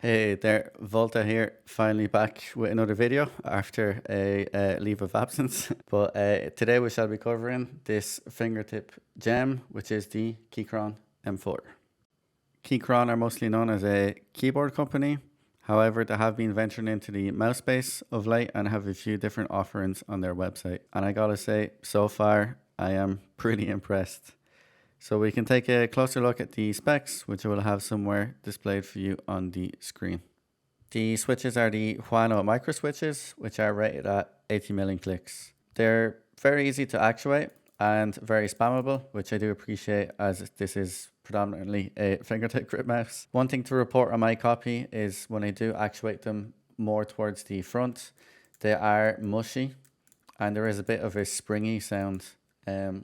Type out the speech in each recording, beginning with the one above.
Hey there, Volta here, finally back with another video after a leave of absence. But today we shall be covering this fingertip gem, which is the Keychron M4. Keychron are mostly known as a keyboard company. However, they have been venturing into the mouse space of late and have a few different offerings on their website. And I gotta say, so far, I am pretty impressed. So we can take a closer look at the specs, which I will have somewhere displayed for you on the screen. The switches are the Huano micro switches, which are rated at 80 million clicks. They're very easy to actuate and very spammable, which I do appreciate as this is predominantly a fingertip grip mouse. One thing to report on my copy is when I do actuate them more towards the front, they are mushy and there is a bit of a springy sound,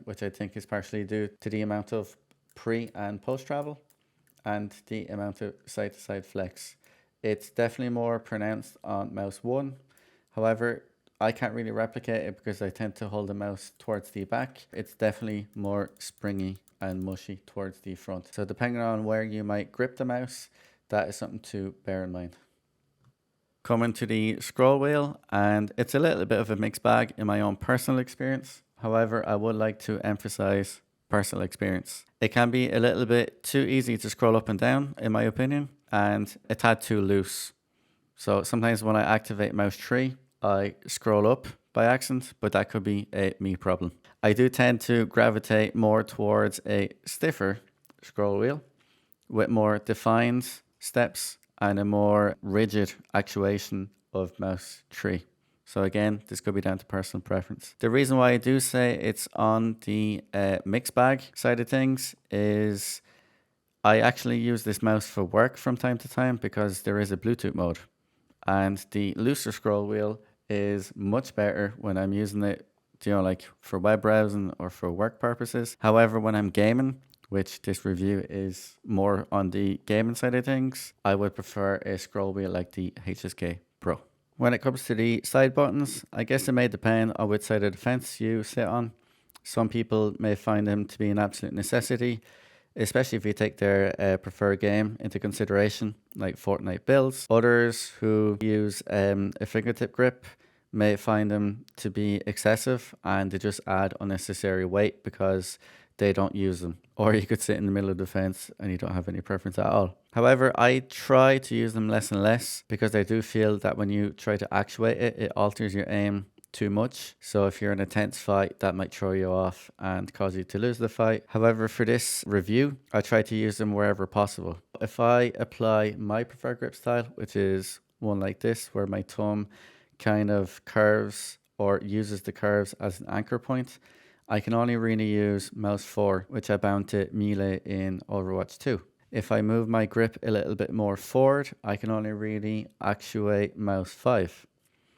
which I think is partially due to the amount of pre and post travel and the amount of side to side flex. It's definitely more pronounced on mouse 1. However, I can't really replicate it because I tend to hold the mouse towards the back. It's definitely more springy and mushy towards the front. So depending on where you might grip the mouse, that is something to bear in mind. Coming to the scroll wheel, and it's a little bit of a mixed bag in my own personal experience. However, I would like to emphasize personal experience. It can be a little bit too easy to scroll up and down, in my opinion, and a tad too loose. So sometimes when I activate mouse 3, I scroll up by accident, but that could be a me problem. I do tend to gravitate more towards a stiffer scroll wheel with more defined steps and a more rigid actuation of mouse 3. So again, this could be down to personal preference. The reason why I do say it's on the mixed bag side of things is I actually use this mouse for work from time to time because there is a Bluetooth mode. And the looser scroll wheel is much better when I'm using it, like for web browsing or for work purposes. However, when I'm gaming, which this review is more on the gaming side of things, I would prefer a scroll wheel like the HSK Pro. When it comes to the side buttons, I guess it may depend on which side of the fence you sit on. Some people may find them to be an absolute necessity, especially if you take their preferred game into consideration, like Fortnite builds. Others who use a fingertip grip may find them to be excessive and they just add unnecessary weight because they don't use them. Or you could sit in the middle of the fence and you don't have any preference at all. However, I try to use them less and less because I do feel that when you try to actuate it, it alters your aim too much. So if you're in a tense fight, that might throw you off and cause you to lose the fight. However, for this review, I try to use them wherever possible. If I apply my preferred grip style, which is one like this, where my thumb kind of curves or uses the curves as an anchor point, I can only really use mouse 4, which I bound to melee in Overwatch 2. If I move my grip a little bit more forward, I can only really actuate mouse 5.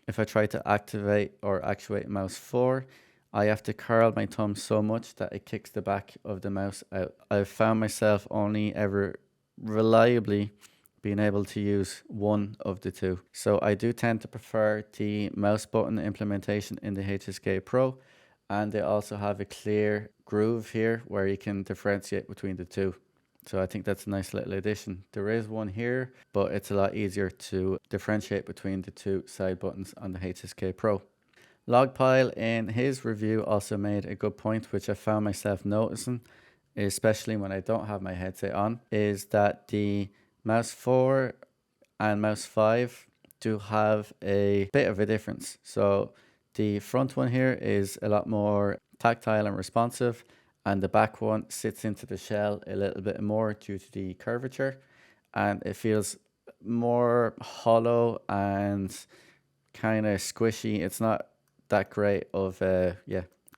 If I try to activate or actuate mouse 4, I have to curl my thumb so much that it kicks the back of the mouse out. I've found myself only ever reliably being able to use one of the two. So I do tend to prefer the mouse button implementation in the HSK Pro, and they also have a clear groove here where you can differentiate between the two. So I think that's a nice little addition. There is one here, but it's a lot easier to differentiate between the two side buttons on the HSK Pro. Logpile in his review also made a good point, which I found myself noticing, especially when I don't have my headset on, is that the mouse 4 and mouse 5 do have a bit of a difference. So the front one here is a lot more tactile and responsive, and the back one sits into the shell a little bit more due to the curvature, and it feels more hollow and kind of squishy. It's not that great of a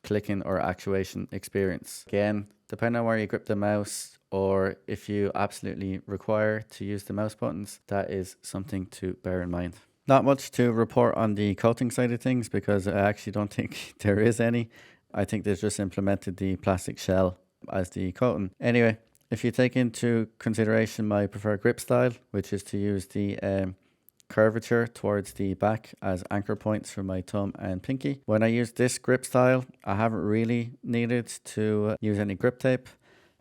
clicking or actuation experience. Again, depending on where you grip the mouse or if you absolutely require to use the mouse buttons, that is something to bear in mind. Not much to report on the coating side of things because I actually don't think there is any. I think they've just implemented the plastic shell as the coating. Anyway, if you take into consideration my preferred grip style, which is to use the curvature towards the back as anchor points for my thumb and pinky. When I use this grip style, I haven't really needed to use any grip tape.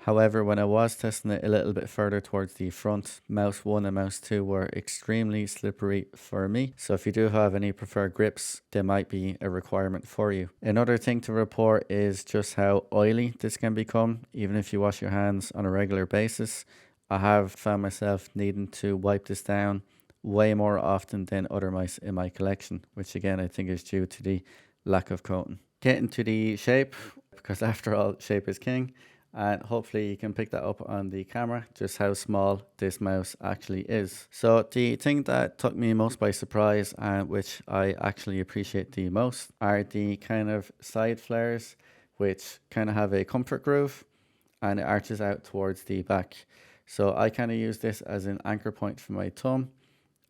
However, when I was testing it a little bit further towards the front, mouse 1 and mouse 2 were extremely slippery for me. So if you do have any preferred grips, they might be a requirement for you. Another thing to report is just how oily this can become, even if you wash your hands on a regular basis. I have found myself needing to wipe this down way more often than other mice in my collection, which again I think is due to the lack of coating. Getting to the shape, because after all, shape is king. And hopefully you can pick that up on the camera, just how small this mouse actually is. So the thing that took me most by surprise, and which I actually appreciate the most, are the kind of side flares, which kind of have a comfort groove and it arches out towards the back. So I kind of use this as an anchor point for my thumb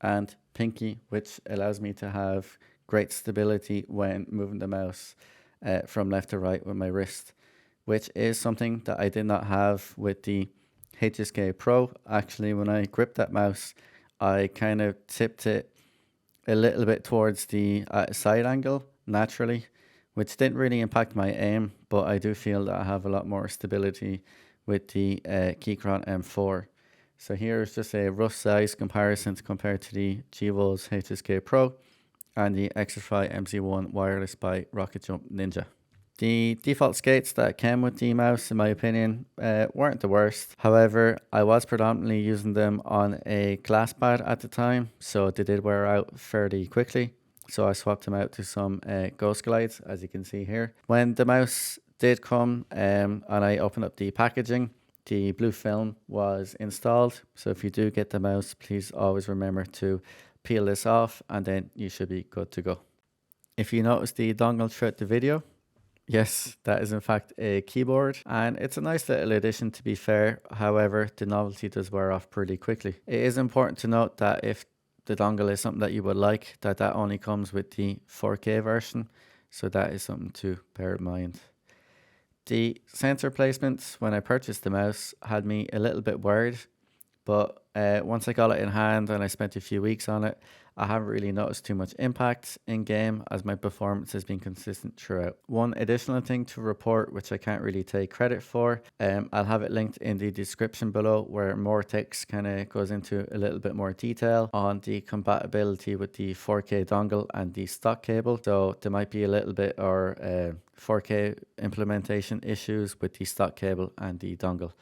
and pinky, which allows me to have great stability when moving the mouse from left to right with my wrist, which is something that I did not have with the HSK Pro. Actually, when I gripped that mouse, I kind of tipped it a little bit towards the side angle naturally, which didn't really impact my aim, but I do feel that I have a lot more stability with the Keychron M4. So here is just a rough size comparison compared to the Gevo's HSK Pro and the Xtrfy MC1 wireless by Rocket Jump Ninja. The default skates that came with the mouse, in my opinion, weren't the worst. However, I was predominantly using them on a glass pad at the time, so they did wear out fairly quickly. So I swapped them out to some Ghost Glides, as you can see here. When the mouse did come and I opened up the packaging, the blue film was installed. So if you do get the mouse, please always remember to peel this off and then you should be good to go. If you notice the dongle throughout the video, yes, that is in fact a keyboard, and it's a nice little addition to be fair. However, the novelty does wear off pretty quickly. It is important to note that if the dongle is something that you would like, that only comes with the 4K version, so that is something to bear in mind. The sensor placements when I purchased the mouse had me a little bit worried, but once I got it in hand and I spent a few weeks on it, I haven't really noticed too much impact in game, as my performance has been consistent throughout. One additional thing to report, which I can't really take credit for, I'll have it linked in the description below, where more text kind of goes into a little bit more detail on the compatibility with the 4K dongle and the stock cable. So there might be a little bit or 4K implementation issues with the stock cable and the dongle.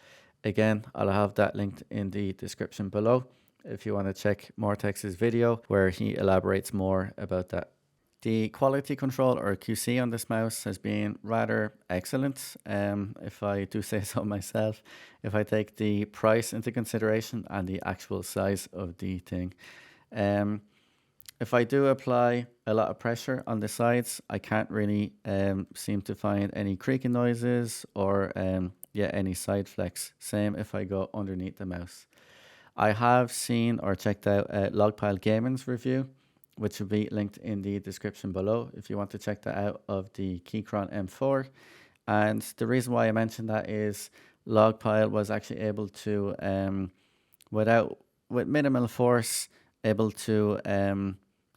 Again, I'll have that linked in the description below if you want to check Mortex's video where he elaborates more about that. The quality control or QC on this mouse has been rather excellent, if I do say so myself, if I take the price into consideration and the actual size of the thing. If I do apply a lot of pressure on the sides, I can't really seem to find any creaking noises or any side flex. Same if I go underneath the mouse. I have seen or checked out Logpile Gaming's review, which will be linked in the description below if you want to check that out, of the Keychron M4. And the reason why I mentioned that is Logpile was actually able to, with minimal force, able to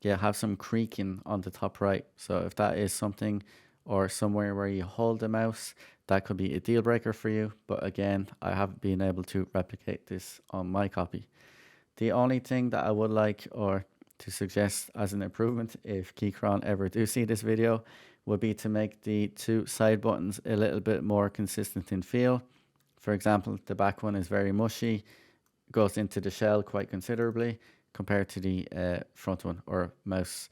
have some creaking on the top right. So if that is something or somewhere where you hold the mouse, that could be a deal breaker for you. But again, I haven't been able to replicate this on my copy. The only thing that I would like or to suggest as an improvement, if Keychron ever do see this video, would be to make the two side buttons a little bit more consistent in feel. For example, the back one is very mushy, goes into the shell quite considerably compared to the front one, or mouse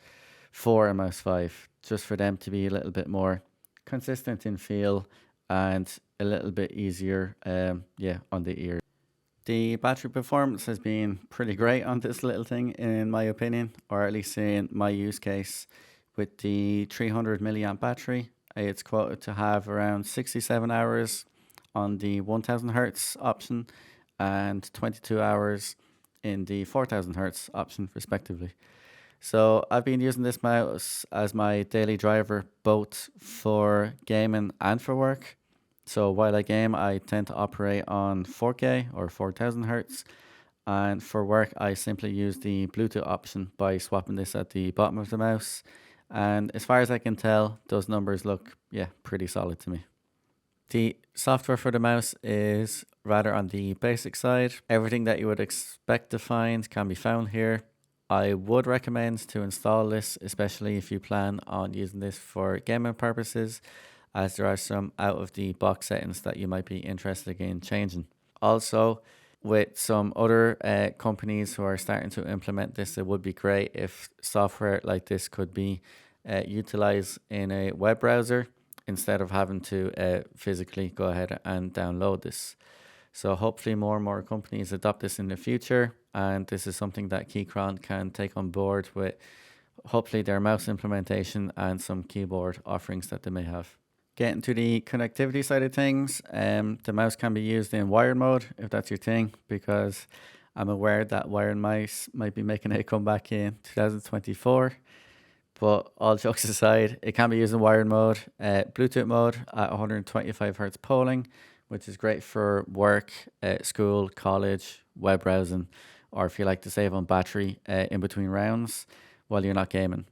4 and mouse 5, just for them to be a little bit more consistent in feel and a little bit easier on the ear. The battery performance has been pretty great on this little thing, in my opinion, or at least in my use case. With the 300 milliamp battery, it's quoted to have around 67 hours on the 1000 hertz option and 22 hours in the 4000 hertz option respectively. So I've been using this mouse as my daily driver, both for gaming and for work. So while I game, I tend to operate on 4K or 4000 hertz. And for work, I simply use the Bluetooth option by swapping this at the bottom of the mouse. And as far as I can tell, those numbers look, pretty solid to me. The software for the mouse is rather on the basic side. Everything that you would expect to find can be found here. I would recommend to install this, especially if you plan on using this for gaming purposes, as there are some out of the box settings that you might be interested in changing. Also, with some other companies who are starting to implement this, it would be great if software like this could be utilized in a web browser instead of having to physically go ahead and download this. So hopefully more and more companies adopt this in the future, and this is something that Keychron can take on board with hopefully their mouse implementation and some keyboard offerings that they may have. Getting to the connectivity side of things, the mouse can be used in wired mode if that's your thing, because I'm aware that wired mice might be making a comeback in 2024. But all jokes aside, it can be used in wired mode, Bluetooth mode at 125 Hz polling, which is great for work, school, college, web browsing, or if you like to save on battery in between rounds while you're not gaming.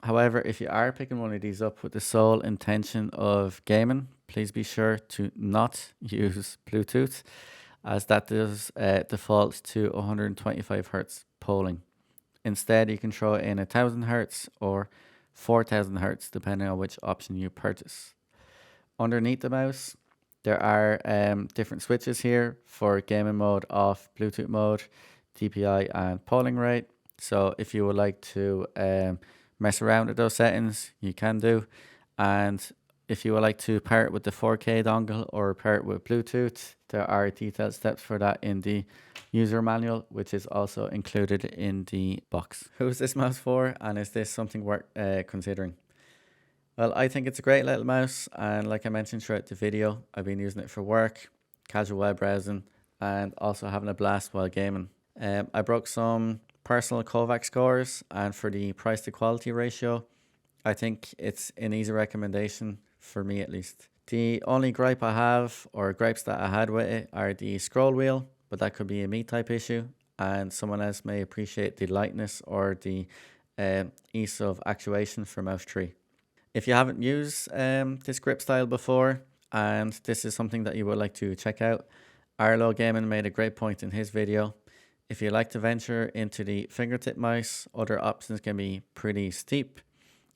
However, if you are picking one of these up with the sole intention of gaming, please be sure to not use Bluetooth, as that does default to 125 Hz polling. Instead, you can throw in 1000 Hz or 4000 Hz, depending on which option you purchase. Underneath the mouse, there are different switches here for gaming mode, off, Bluetooth mode, DPI, and polling rate. So if you would like to mess around with those settings, you can do. And if you would like to pair it with the 4K dongle or pair it with Bluetooth, there are detailed steps for that in the user manual, which is also included in the box. Who's this mouse for, and is this something worth considering? Well, I think it's a great little mouse, and like I mentioned throughout the video, I've been using it for work, casual web browsing, and also having a blast while gaming. I broke some personal Kovac scores, and for the price to quality ratio, I think it's an easy recommendation for me at least. The only gripe I have, or gripes that I had with it, are the scroll wheel, but that could be a me type issue, and someone else may appreciate the lightness or the ease of actuation for mouse tree. If you haven't used this grip style before, and this is something that you would like to check out, Arlo Gaming made a great point in his video. If you like to venture into the fingertip mouse, other options can be pretty steep,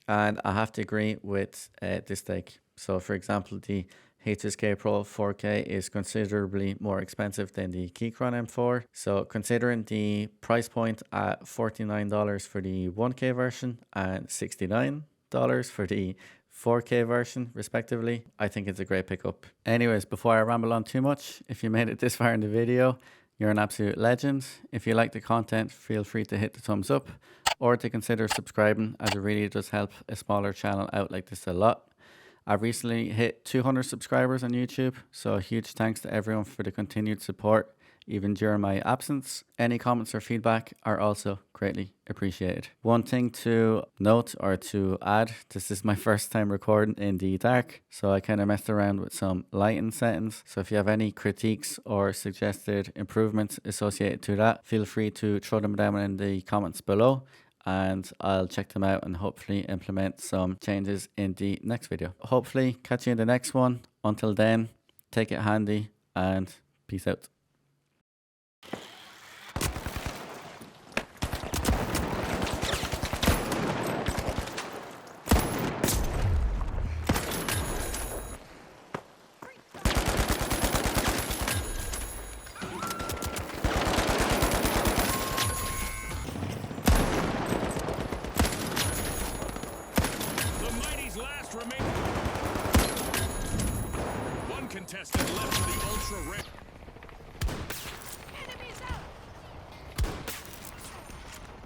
and I have to agree with this take. So for example, the HSK Pro 4K is considerably more expensive than the Keychron M4. So considering the price point at $49 for the 1K version and $69 for the 4K version respectively, I think it's a great pickup. Anyways, before I ramble on too much, if you made it this far in the video, you're an absolute legend. If you like the content, feel free to hit the thumbs up or to consider subscribing, as it really does help a smaller channel out like this a lot. I've recently hit 200 subscribers on YouTube, so a huge thanks to everyone for the continued support, even during my absence. Any comments or feedback are also greatly appreciated. One thing to note or to add, this is my first time recording in the dark, so I kind of messed around with some lighting settings. So if you have any critiques or suggested improvements associated to that, feel free to throw them down in the comments below, and I'll check them out and hopefully implement some changes in the next video. Hopefully catch you in the next one. Until then, take it handy and peace out. One contestant left for the ultra rare.